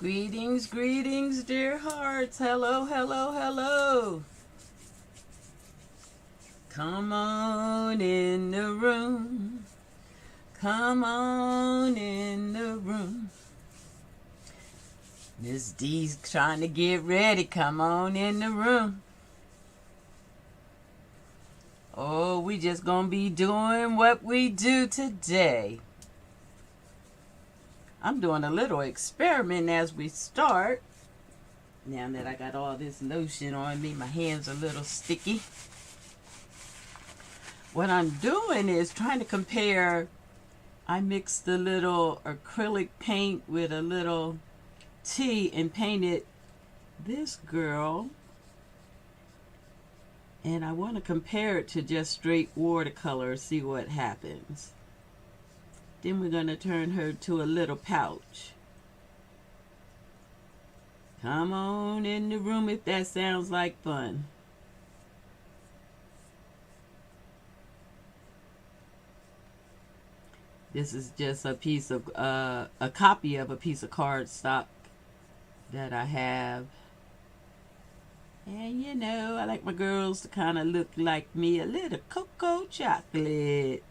Greetings, greetings, dear hearts. Hello, hello, hello. Come on in the room. Come on in the room. Miss D's trying to get ready. Come on in the room. Oh, we just gonna be doing what we do today. I'm doing a little experiment as we start. Now that I got all this lotion on me, my hands are a little sticky. What I'm doing is trying to compare. I mixed a little acrylic paint with a little tea and painted this girl. And I want to compare it to just straight watercolor, see what happens. Then we're going to turn her to a little pouch. Come on in the room if that sounds like fun. This is just a piece of, a copy of a piece of cardstock that I have. And you know, I like my girls to kind of look like me, a little cocoa chocolate.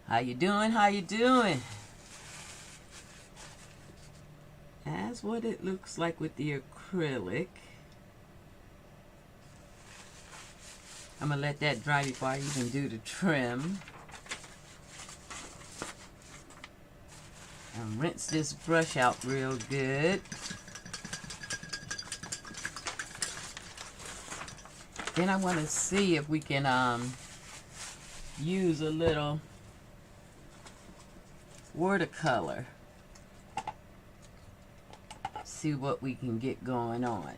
How you doing? How you doing? That's what it looks like with the acrylic. I'm gonna let that dry before I even do the trim. And rinse this brush out real good. Then I want to see if we can use a little watercolor. See what we can get going on.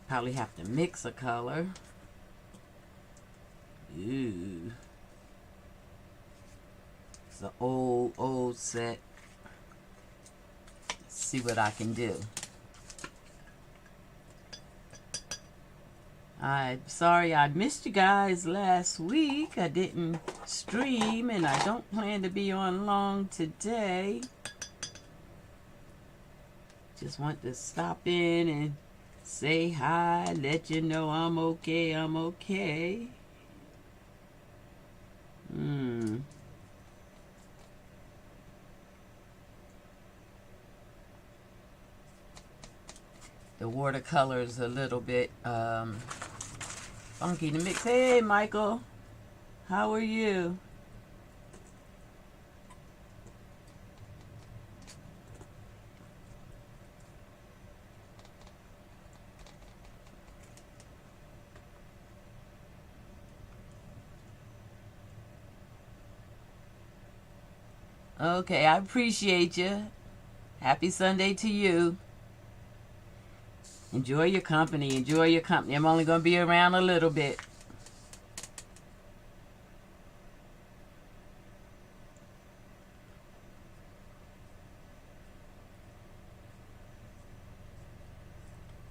Probably have to mix a color. Ooh. It's an old set. Let's see what I can do. I'm sorry I missed you guys last week. I didn't stream and I don't plan to be on long today. Just want to stop in and say hi, let you know I'm okay, I'm okay. The watercolor's a little bit funky to mix. Hey, Michael, how are you? Okay, I appreciate you. Happy Sunday to you. Enjoy your company. Enjoy your company. I'm only going to be around a little bit.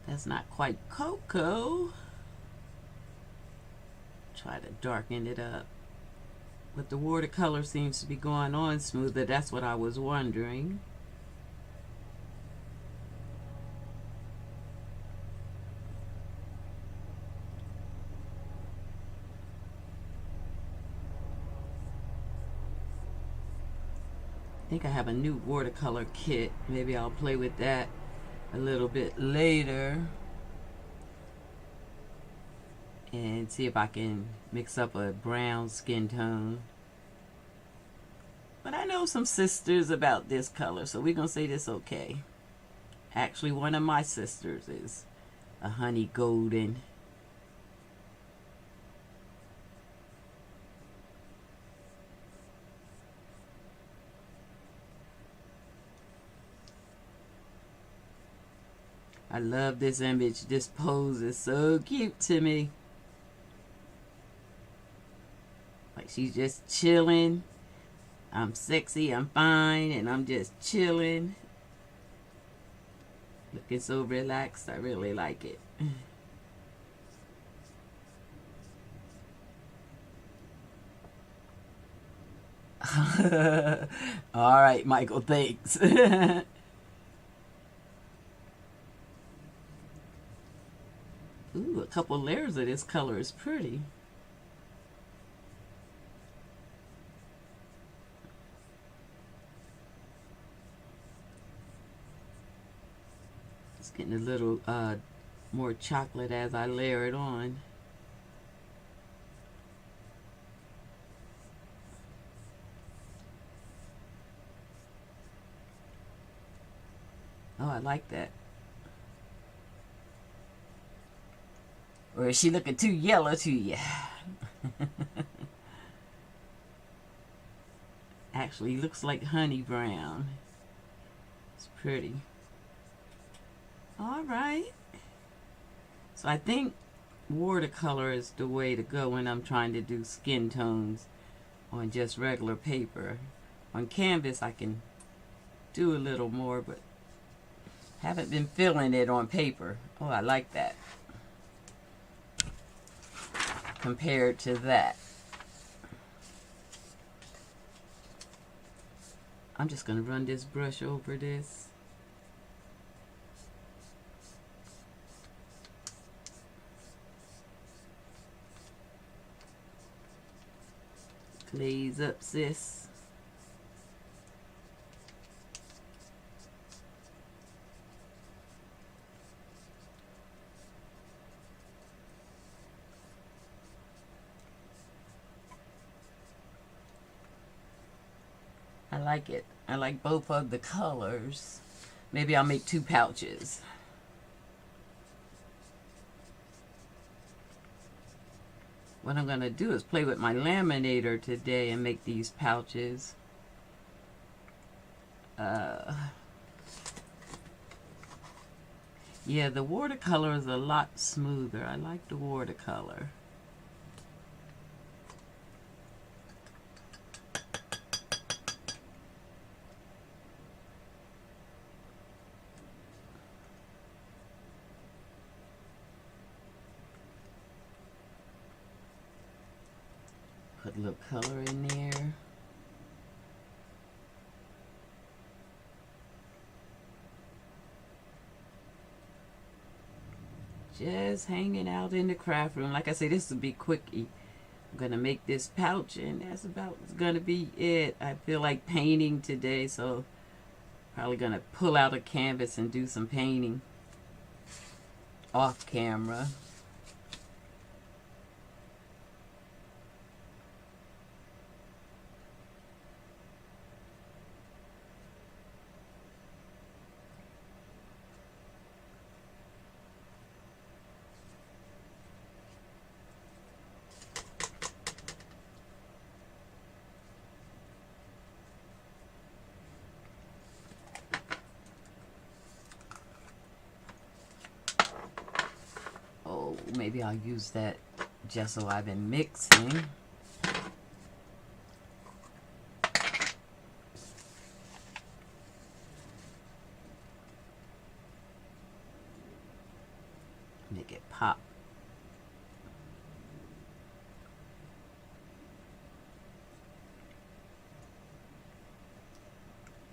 That's not quite cocoa. Try to darken it up. But the watercolor seems to be going on smoother. That's what I was wondering. I think I have a new watercolor kit. Maybe I'll play with that a little bit later. And see if I can mix up a brown skin tone. But I know some sisters about this color, so we're going to say this okay. Actually, one of my sisters is a honey golden. I love this image. This pose is so cute to me. Like she's just chilling. I'm sexy, I'm fine, and I'm just chilling. Looking so relaxed. I really like it. All right, Michael, thanks. Ooh, a couple layers of this color is pretty. It's getting a little more chocolate as I layer it on. Oh, I like that. Or is she looking too yellow to you? Actually, looks like honey brown. It's pretty. All right. So I think watercolor is the way to go when I'm trying to do skin tones on just regular paper. On canvas, I can do a little more, but haven't been feeling it on paper. Oh, I like that. Compared to that. I'm just going to run this brush over this. Glaze up, sis. I like it. I like both of the colors. Maybe I'll make 2 pouches. What I'm going to do is play with my laminator today and make these pouches. Yeah, the watercolor is a lot smoother. I like the watercolor. Put a little color in there. Just hanging out in the craft room. Like I said, this will be quickie. I'm gonna make this pouch, and that's about gonna be it. I feel like painting today, so probably gonna pull out a canvas and do some painting off camera. Maybe I'll use that gesso I've been mixing. Make it pop.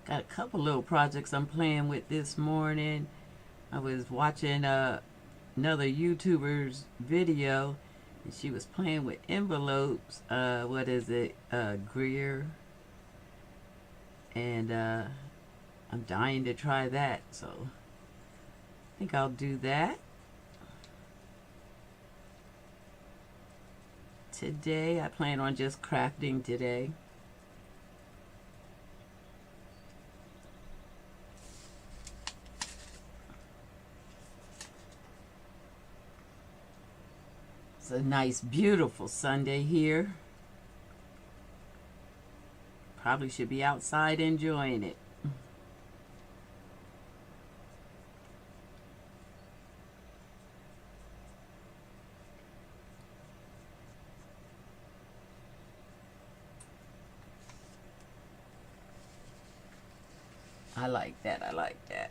Got a couple little projects I'm playing with this morning. I was watching another YouTuber's video, and she was playing with envelopes. What is it? Greer. And I'm dying to try that, so I think I'll do that. Today, I plan on just crafting today. It's a nice, beautiful Sunday here. Probably should be outside enjoying it. I like that. I like that.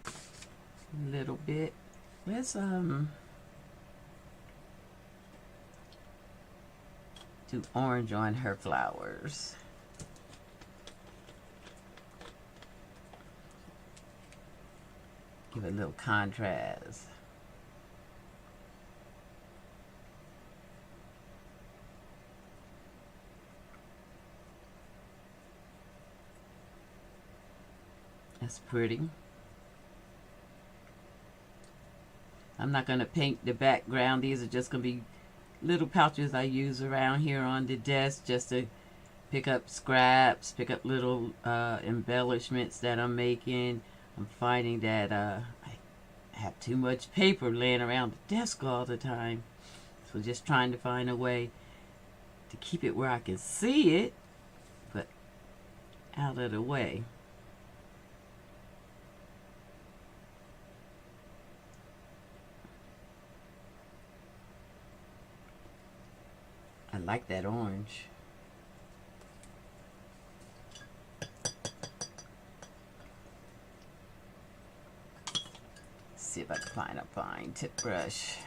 A little bit. Let's do orange on her flowers. Give it a little contrast. That's pretty. I'm not going to paint the background. These are just going to be little pouches I use around here on the desk just to pick up scraps, pick up little embellishments that I'm making. I'm finding that I have too much paper laying around the desk all the time. So just trying to find a way to keep it where I can see it, but out of the way. I like that orange. Let's see if I can find a fine tip brush.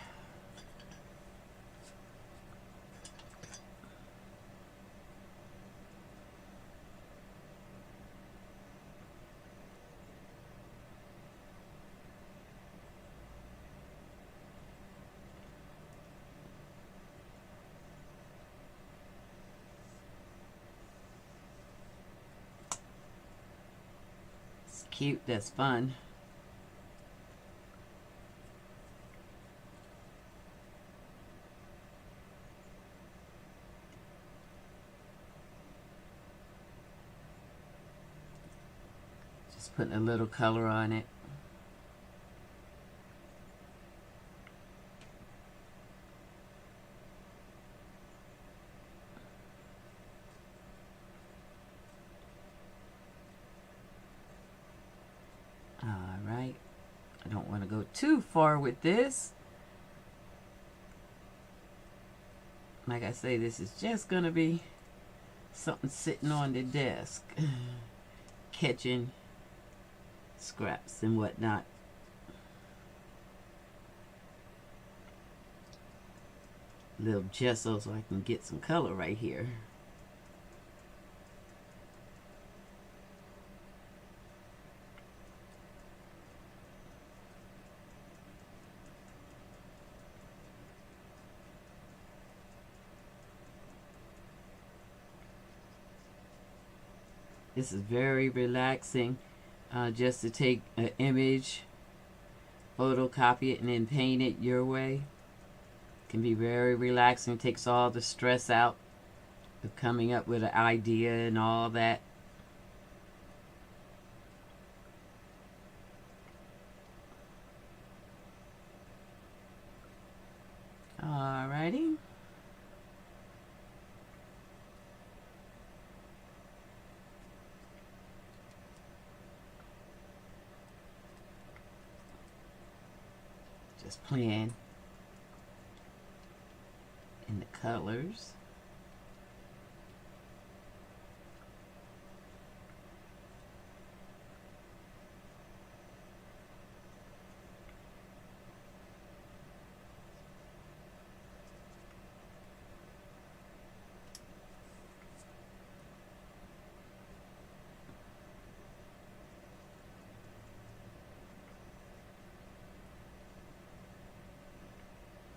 Cute, that's fun. Just putting a little color on it. Alright, I don't want to go too far with this. Like I say, this is just going to be something sitting on the desk, catching scraps and whatnot. Little gesso so I can get some color right here. This is very relaxing, just to take an image, photocopy it, and then paint it your way. It can be very relaxing. It takes all the stress out of coming up with an idea and all that. Alrighty. Just playing in the colors.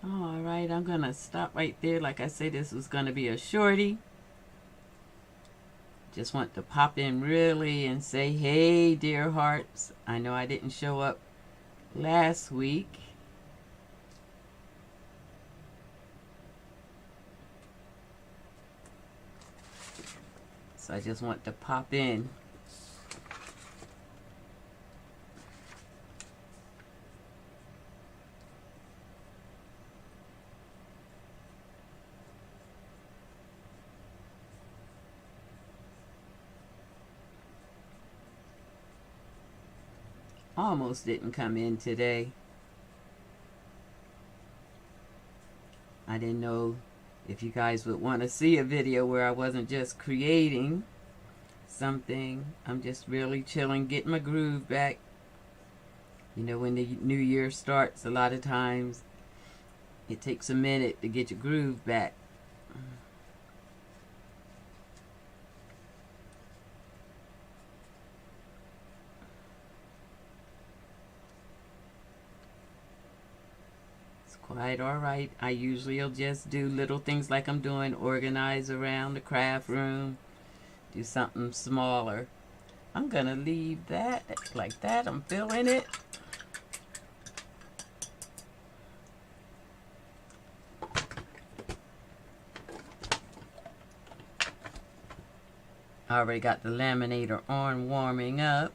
Alright, I'm going to stop right there. Like I said, this was going to be a shorty. Just want to pop in really and say, hey, dear hearts. I know I didn't show up last week. So I just want to pop in. Almost didn't come in today. I didn't know if you guys would want to see a video where I wasn't just creating something. I'm just really chilling, getting my groove back. You know, when the new year starts, a lot of times it takes a minute to get your groove back. quite all right. I usually will just do little things like I'm doing, organize around the craft room, do something smaller. I'm gonna leave that like that. I'm filling it. I already got the laminator on warming up.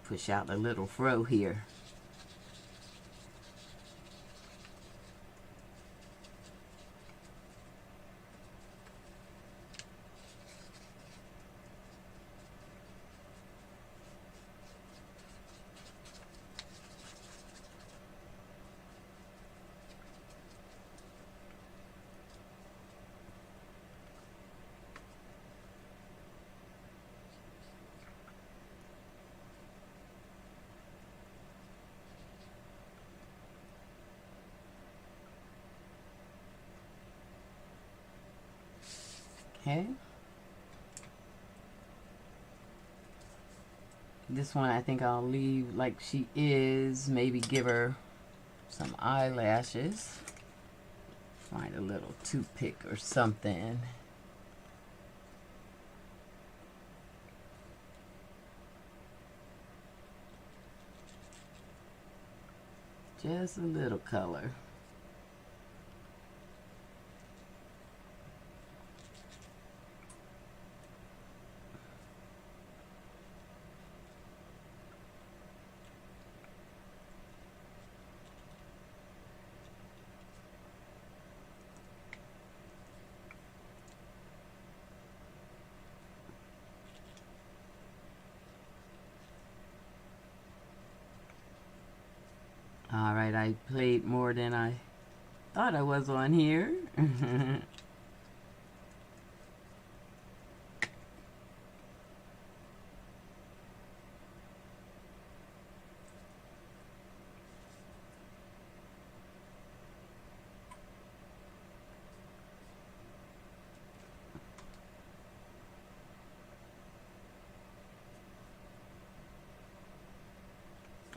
Push out a little throw here. Okay. This one I think I'll leave like she is. Maybe give her some eyelashes. Find a little toothpick or something. Just a little color. All right, I played more than I thought I was on here.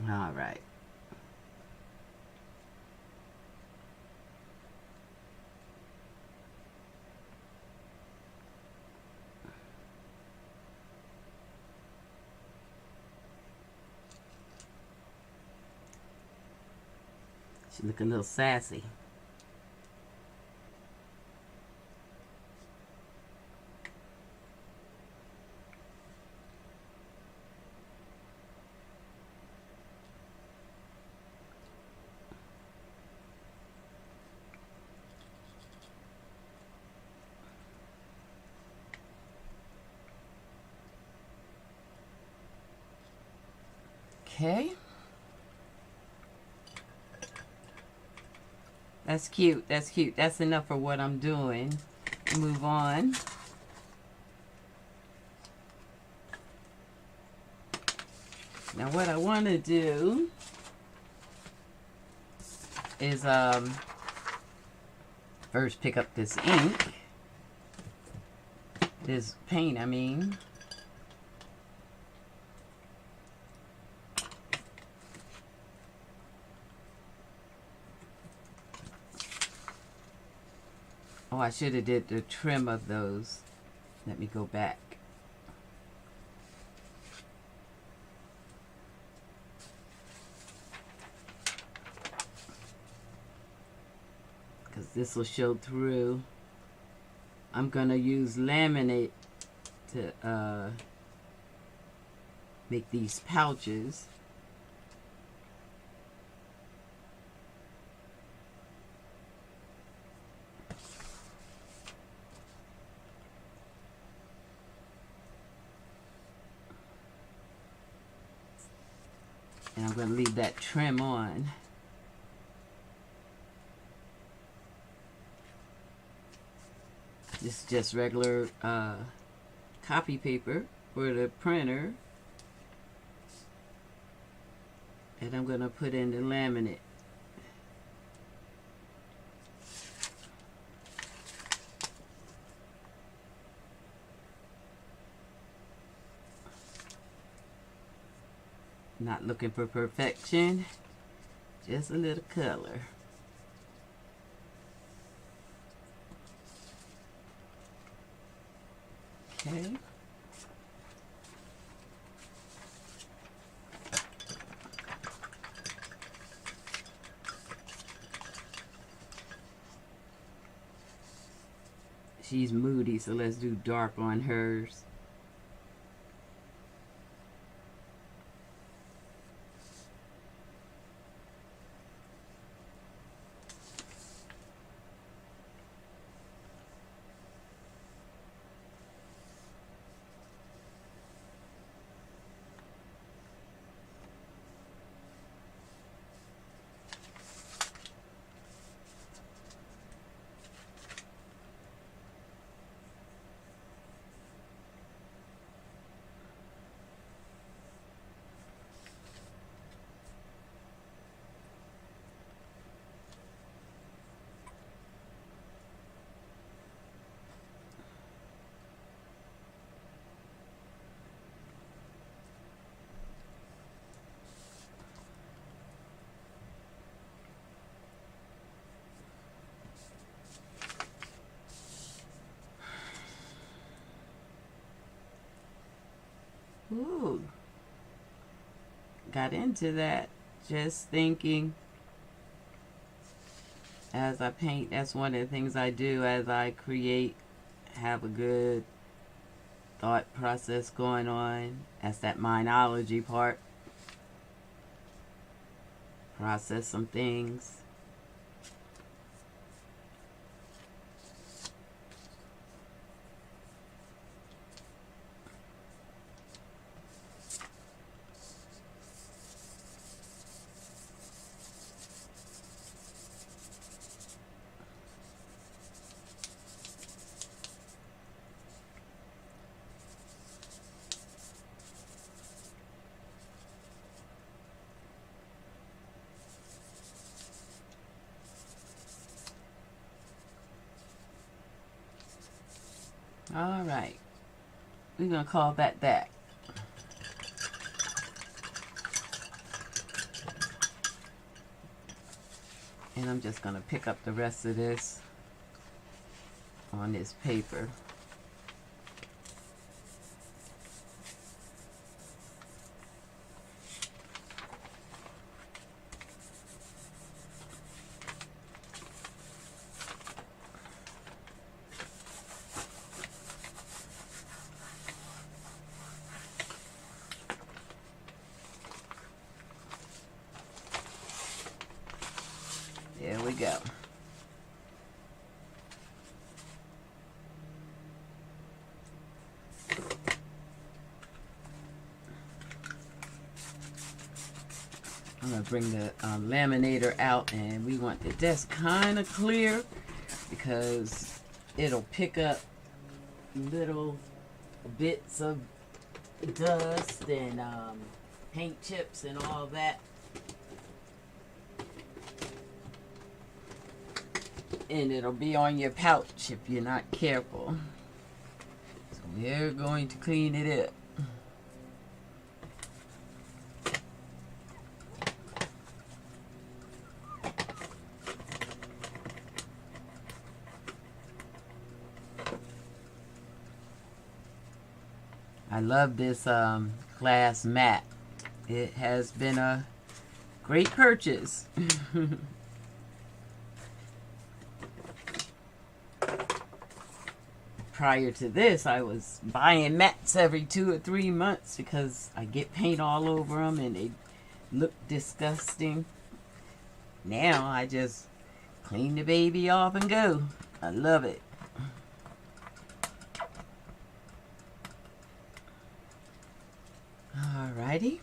All right. She look a little sassy. Okay. That's cute. That's cute. That's enough for what I'm doing. Move on. Now what I want to do is first pick up this ink. This paint, I mean. Oh, I should have did the trim of those. Let me go back. Because this will show through. I'm going to use laminate to make these pouches. And I'm going to leave that trim on. This is just regular copy paper for the printer, and I'm going to put in the laminate. Not looking for perfection, just a little color. Okay. She's moody, so let's do dark on hers. Ooh, got into that just thinking as I paint. That's one of the things I do as I create, have a good thought process going on. That's that mindology part. Process some things. All right, we're gonna call that. And I'm just gonna pick up the rest of this on this paper. There we go. I'm going to bring the laminator out, and we want the desk kind of clear because it'll pick up little bits of dust and paint chips and all that. And it'll be on your pouch if you're not careful. So we're going to clean it up. I love this glass mat. It has been a great purchase. Prior to this, I was buying mats every 2 or 3 months because I get paint all over them and they look disgusting. Now I just clean the baby off and go. I love it. Alrighty.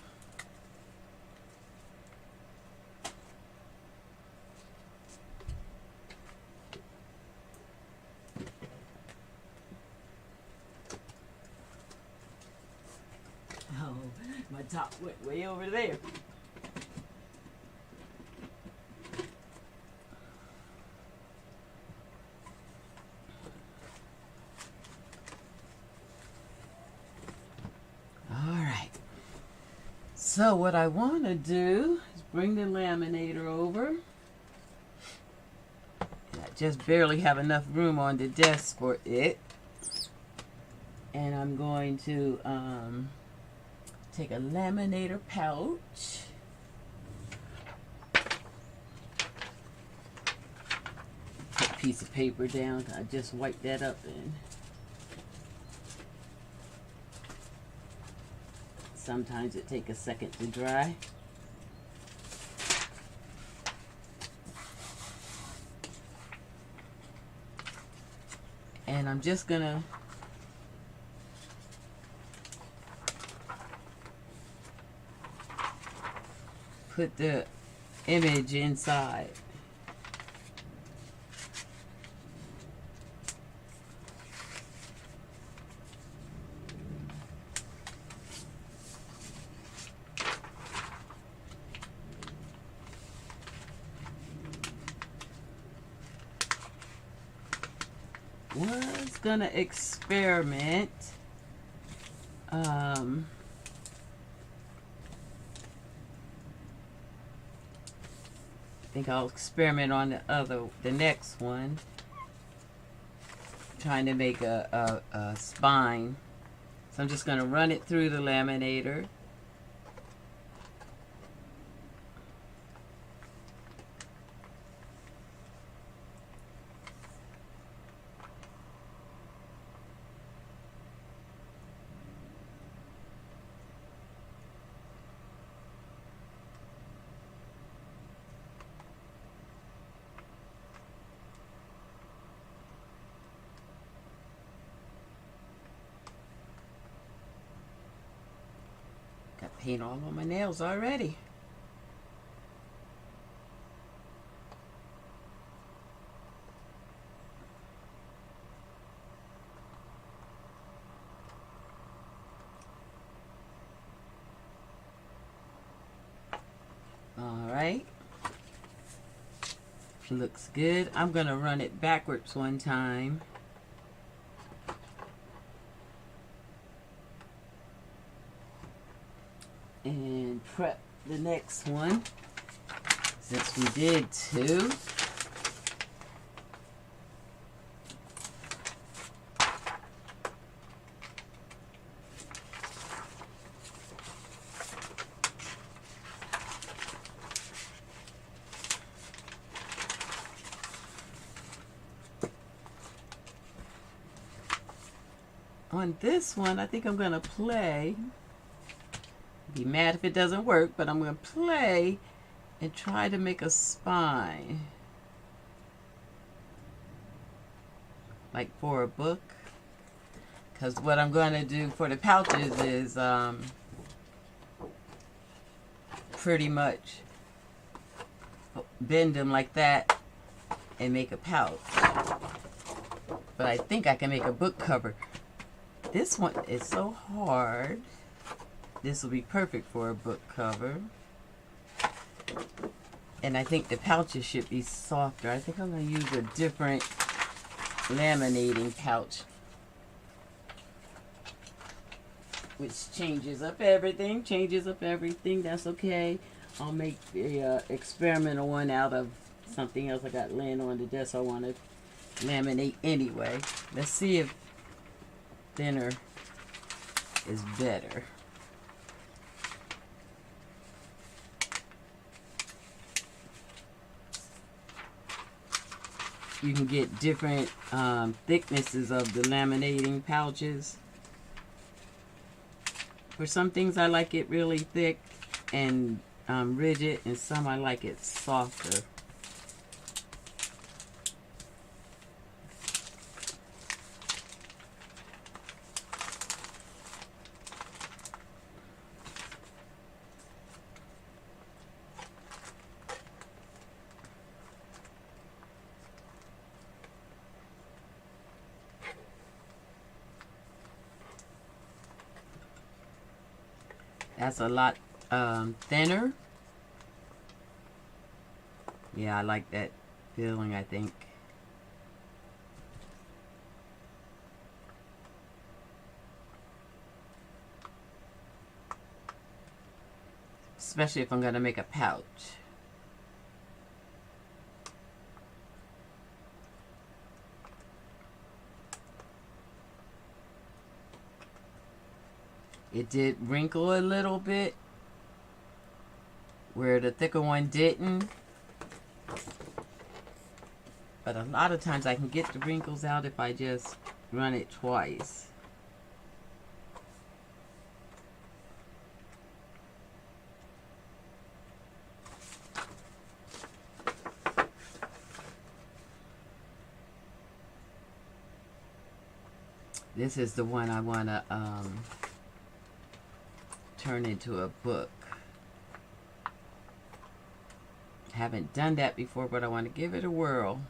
top went way over there. Alright. So what I want to do is bring the laminator over. I just barely have enough room on the desk for it. And I'm going to take a laminator pouch. Put a piece of paper down. I just wiped that up in. Sometimes it takes a second to dry. And I'm just gonna put the image inside. Was gonna experiment I think I'll experiment on the next one, trying to make a spine. So I'm just gonna run it through the laminator. Got paint all on my nails already. Alright. Looks good. I'm going to run it backwards one time. And prep the next one, since we did two. On this one, I think I'm going to play. Be mad if it doesn't work, but I'm going to play and try to make a spine. Like for a book. Because what I'm going to do for the pouches is pretty much bend them like that and make a pouch. But I think I can make a book cover. This one is so hard. This will be perfect for a book cover. And I think the pouches should be softer. I think I'm going to use a different laminating pouch, which changes up everything. That's okay. I'll make the experimental one out of something else I got laying on the desk I want to laminate anyway. Let's see if thinner is better. You can get different thicknesses of the laminating pouches. For some things I like it really thick and rigid, and some I like it softer. That's a lot thinner. Yeah, I like that feeling, I think. Especially if I'm going to make a pouch. It did wrinkle a little bit, where the thicker one didn't. But a lot of times I can get the wrinkles out if I just run it twice. This is the one I want to turn into a book. Haven't done that before, but I want to give it a whirl.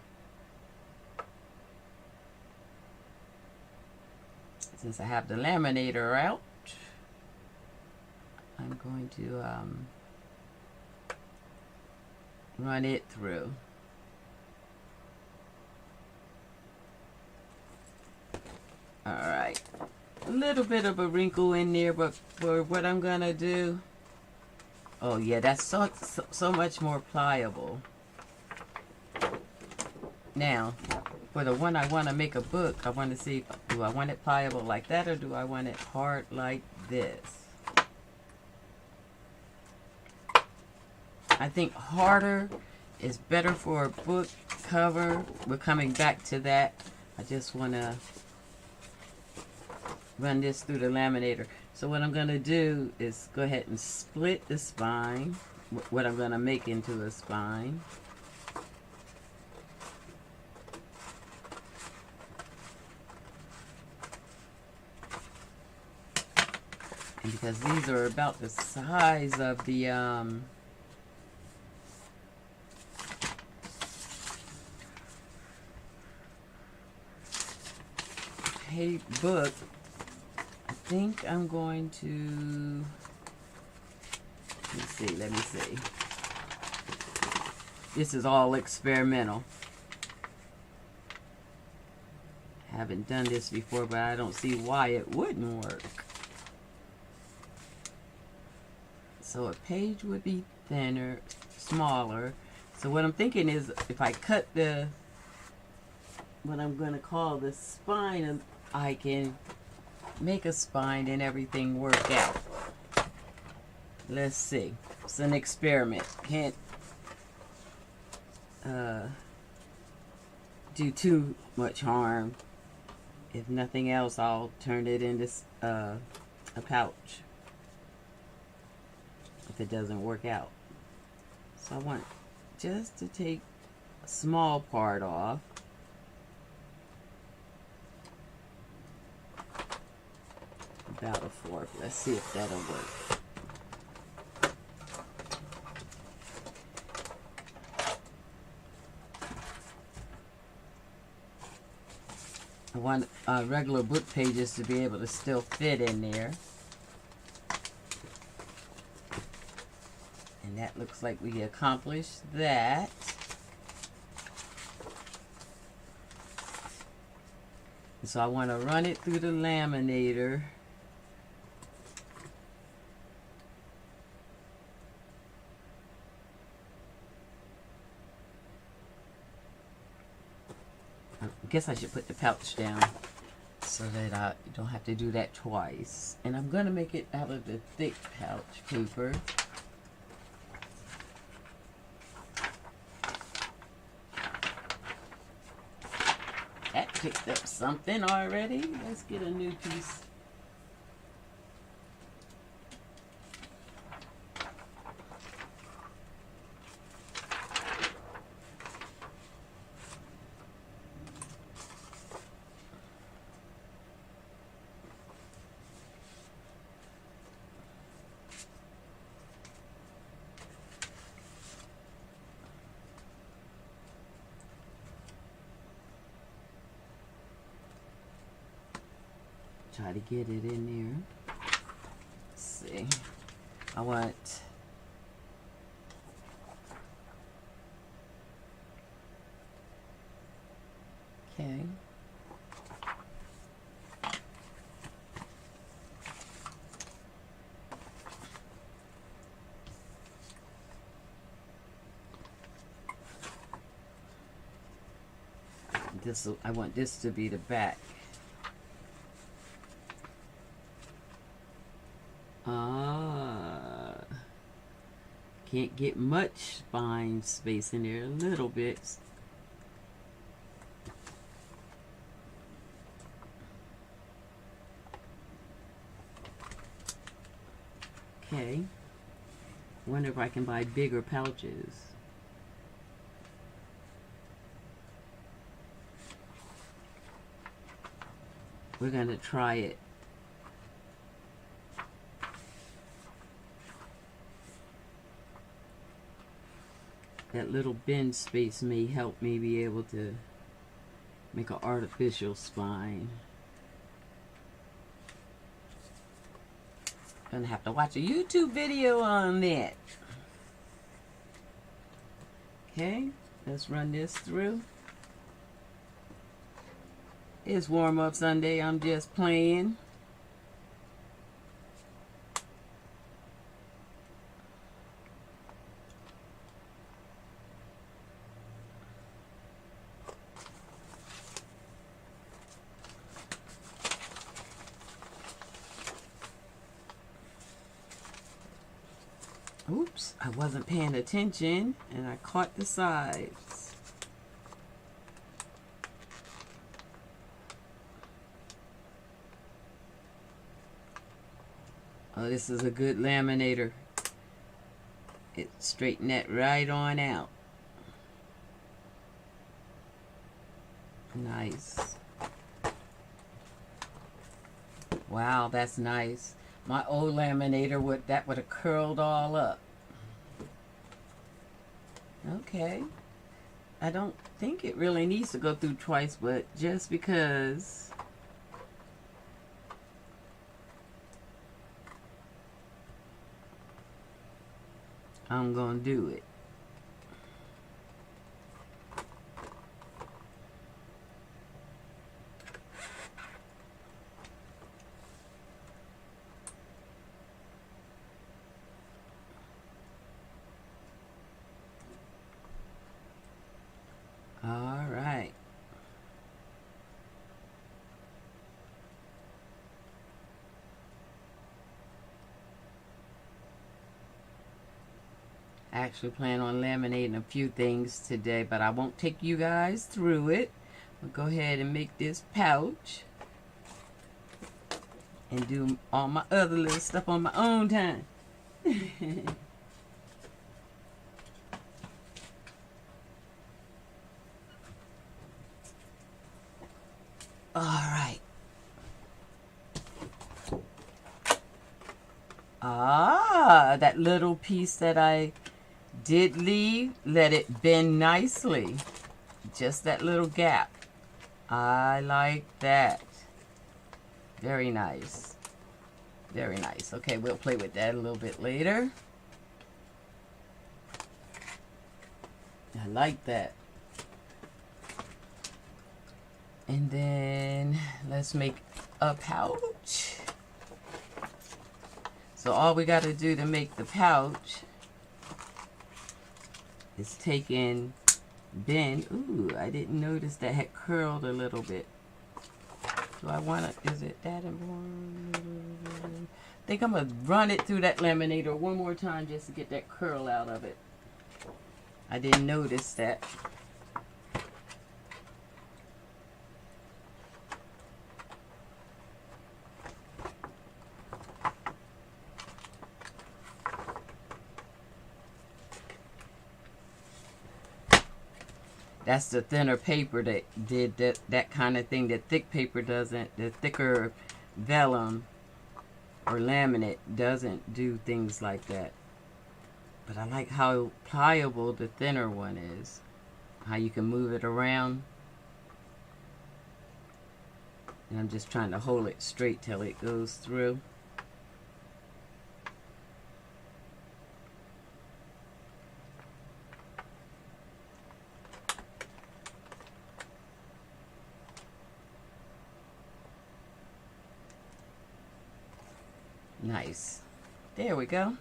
Since I have the laminator out, I'm going to run it through. Alright, a little bit of a wrinkle in there, but for what I'm gonna do, oh yeah, that's so much more pliable. Now, for the one I want to make a book, I want to see, do I want it pliable like that, or do I want it hard like this? I think harder is better for a book cover. We're coming back to that. I just want to run this through the laminator. So what I'm going to do is go ahead and split the spine, what I'm going to make into a spine. And because these are about the size of the book, I think I'm going to, let me see. This is all experimental. Haven't done this before, but I don't see why it wouldn't work. So a page would be thinner, smaller. So what I'm thinking is, if I cut the, what I'm going to call the spine, I can make a spine and everything work out. Let's see. It's an experiment. Can't do too much harm. If nothing else, I'll turn it into a pouch if it doesn't work out. So I want just to take a small part off. About a fourth. Let's see if that'll work. I want regular book pages to be able to still fit in there. And that looks like we accomplished that. And so I want to run it through the laminator. I guess I should put the pouch down so that I don't have to do that twice. And I'm going to make it out of the thick pouch paper. That picked up something already. Let's get a new piece. Try to get it in there. Let's see. I want okay. I want this to be the back. Can't get much spine space in there, a little bit. Okay. Wonder if I can buy bigger pouches. We're gonna try it. That little bend space may help me be able to make an artificial spine. Gonna have to watch a YouTube video on that. Okay, let's run this through. It's warm-up Sunday. I'm just playing. Oops, I wasn't paying attention and I caught the sides. Oh, this is a good laminator. It straightened that right on out. Nice. Wow, that's nice. My old laminator would have curled all up. Okay. I don't think it really needs to go through twice, but just because I'm gonna do it. All right. I actually plan on laminating a few things today, but I won't take you guys through it. I'll go ahead and make this pouch and do all my other little stuff on my own time. All right. Ah, that little piece that I did leave, let it bend nicely. Just that little gap. I like that. Very nice. Very nice. Okay, we'll play with that a little bit later. I like that. And then let's make a pouch. So all we got to do to make the pouch is take in, bend. Ooh, I didn't notice that had curled a little bit. Do I want to, is it that important? I think I'm going to run it through that laminator one more time just to get that curl out of it. I didn't notice that. That's the thinner paper that did that kind of thing. That thick paper doesn't. The thicker vellum or laminate doesn't do things like that. But I like how pliable the thinner one is. How you can move it around. And I'm just trying to hold it straight till it goes through. nice. There we go.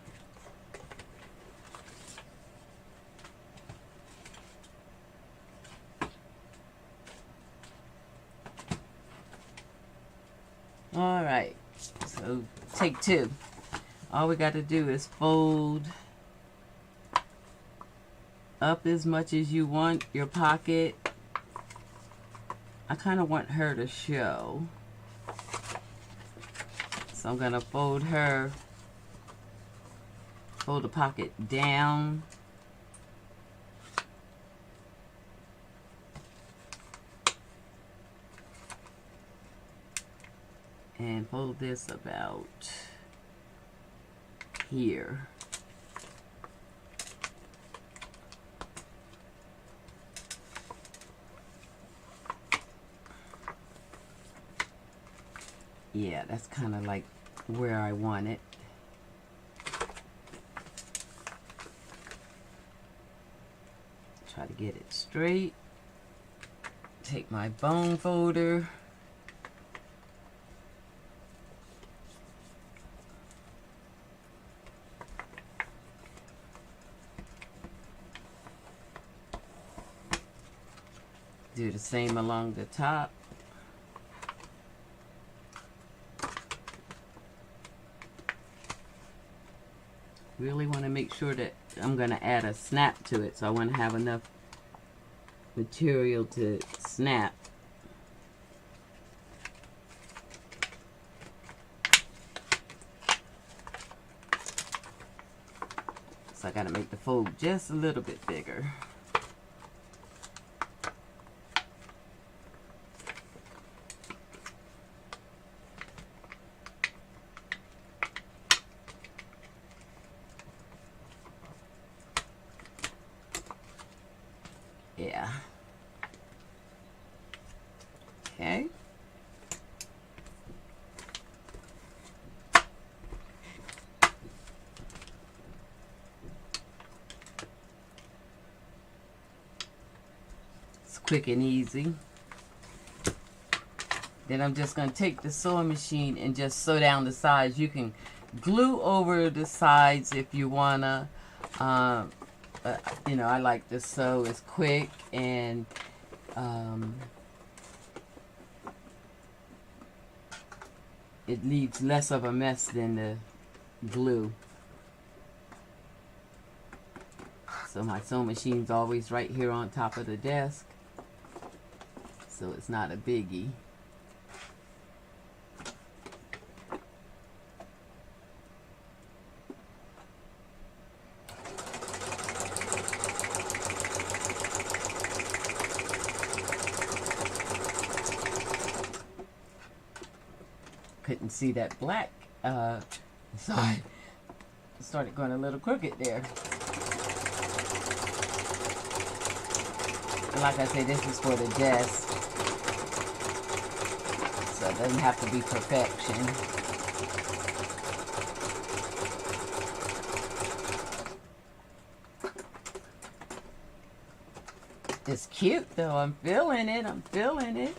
All right, so take two. All we got to do is fold up as much as you want your pocket. I kind of want her to show, so I'm gonna fold the pocket down. And fold this about here. Yeah, that's kind of like where I want it. Try to get it straight. Take my bone folder. Do the same along the top. Really want to make sure that I'm going to add a snap to it, so I want to have enough material to snap. So I got to make the fold just a little bit bigger. Yeah. Okay. It's quick and easy. Then I'm just going to take the sewing machine and just sew down the sides. You can glue over the sides if you want to. You know, I like to sew. It's quick and it leaves less of a mess than the glue. So my sewing machine's always right here on top of the desk, so it's not a biggie. Couldn't see that black, so I started going a little crooked there. And like I say, this is for the desk, so it doesn't have to be perfection. It's cute though. I'm feeling it. I'm feeling it.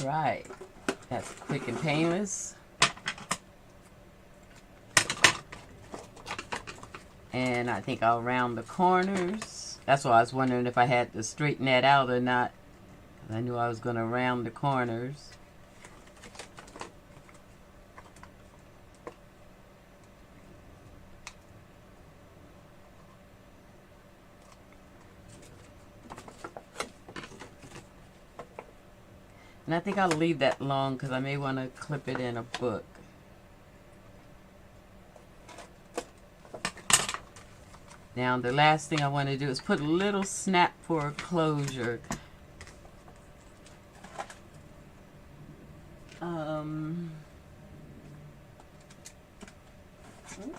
Right, that's quick and painless. And I think I'll round the corners. That's why I was wondering if I had to straighten that out or not. I knew I was going to round the corners. And I think I'll leave that long because I may want to clip it in a book. Now the last thing I want to do is put a little snap for a closure.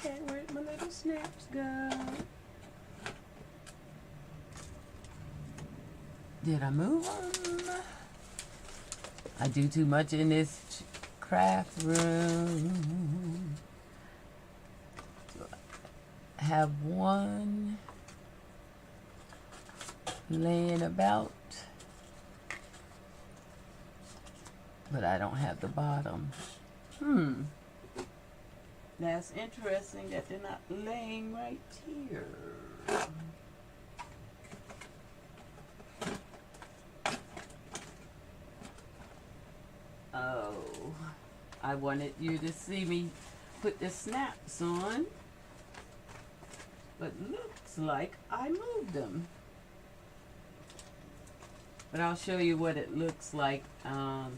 Okay, where'd my little snaps go? Did I move them? I do too much in this craft room. So I have one laying about, but I don't have the bottom. That's interesting that they're not laying right here. Oh, I wanted you to see me put the snaps on, but looks like I moved them. But I'll show you what it looks like, and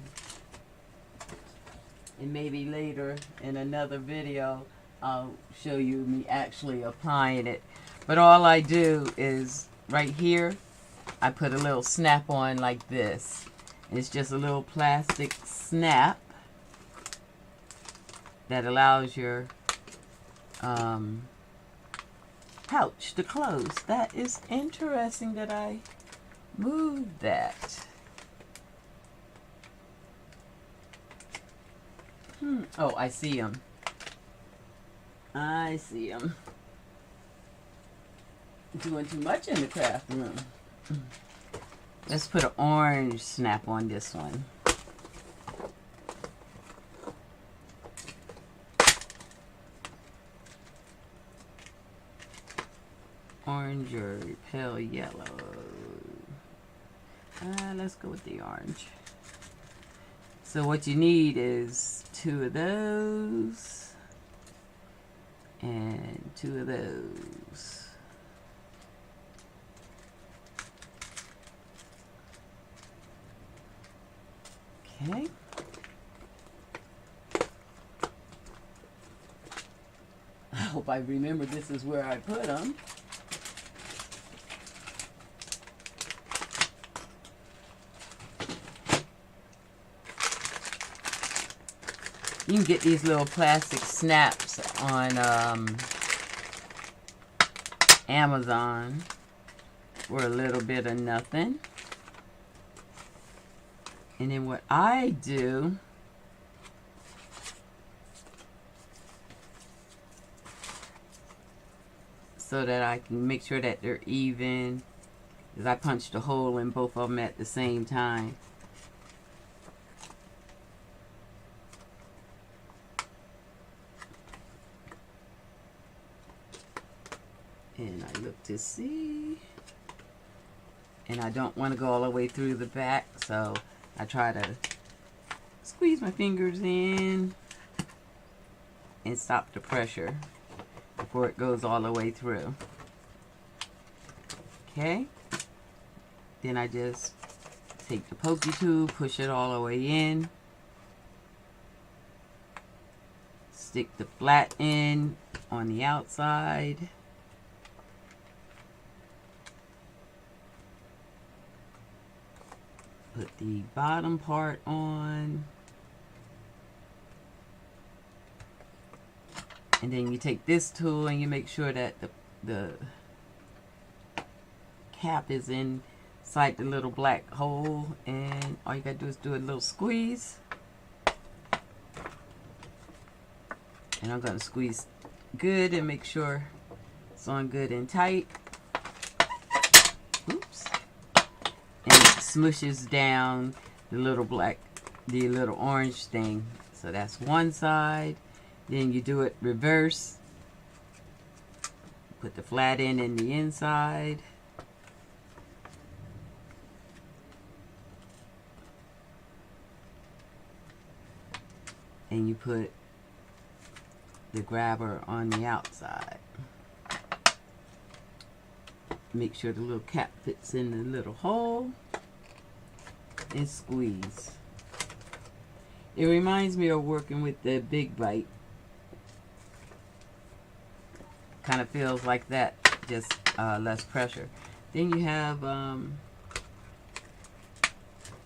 maybe later in another video I'll show you me actually applying it. But all I do is right here I put a little snap on like this. It's just a little plastic snap that allows your pouch to close. That is interesting that I moved that. Oh, I see them. I see them. Doing too much in the craft room. Let's put an orange snap on this one. Orange or pale yellow. Let's go with the orange. So what you need is 2 of those and 2 of those. Okay. I hope I remember this is where I put them. You can get these little plastic snaps on Amazon for a little bit of nothing. And then what I do so that I can make sure that they're even is I punched a hole in both of them at the same time. And I look to see, and I don't want to go all the way through the back, so I try to squeeze my fingers in and stop the pressure before it goes all the way through. Okay, then I just take the pokey tool, push it all the way in, stick the flat end on the outside, put the bottom part on, and then you take this tool and you make sure that the cap is inside the little black hole, and all you gotta do is do a little squeeze. And I'm gonna squeeze good and make sure it's on good and tight. Oops. And it smushes down the little orange thing. So that's one side. Then you do it reverse. Put the flat end in the inside. And you put the grabber on the outside. Make sure the little cap fits in the little hole and squeeze. It reminds me of working with the Big Bite. Kind of feels like that, just less pressure. Then you have a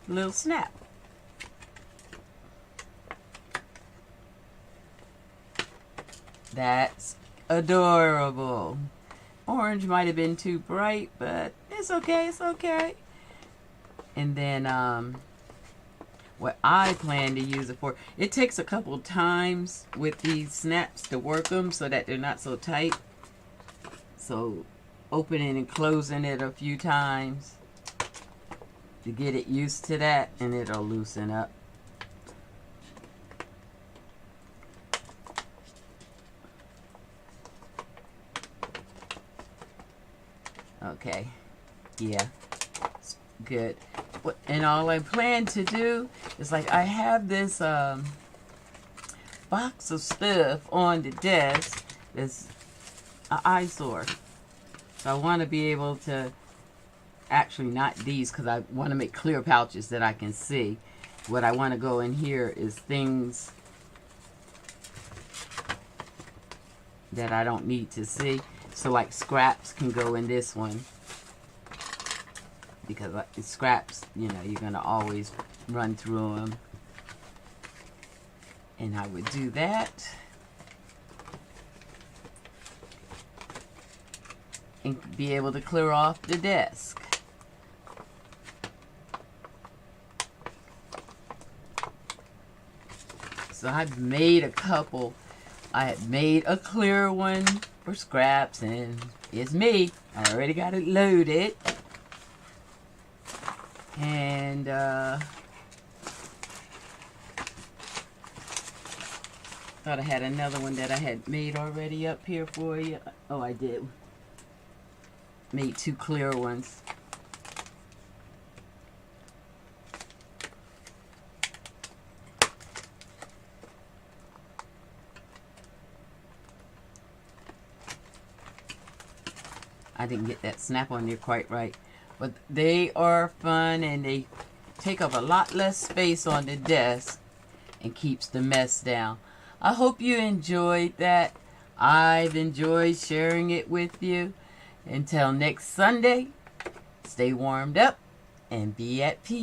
little snap. That's adorable. Orange might have been too bright, but it's okay, it's okay. And then what I plan to use it for. It takes a couple times with these snaps to work them so that they're not so tight. So opening and closing it a few times to get it used to that, and it'll loosen up. Okay, yeah, it's good. And all I plan to do is, like, I have this box of stuff on the desk that's an eyesore. So I want to be able to, actually not these, because I want to make clear pouches that I can see. What I want to go in here is things that I don't need to see. So like scraps can go in this one, because scraps, you know, you're going to always run through them. And I would do that. And be able to clear off the desk. So I've made a couple. I had made a clear one for scraps, and it's me. I already got it loaded. And thought I had another one that I had made already up here for you. Oh, I did. Made two clear ones. I didn't get that snap on there quite right. But they are fun, and they take up a lot less space on the desk and keeps the mess down. I hope you enjoyed that. I've enjoyed sharing it with you. Until next Sunday, stay warmed up and be at peace.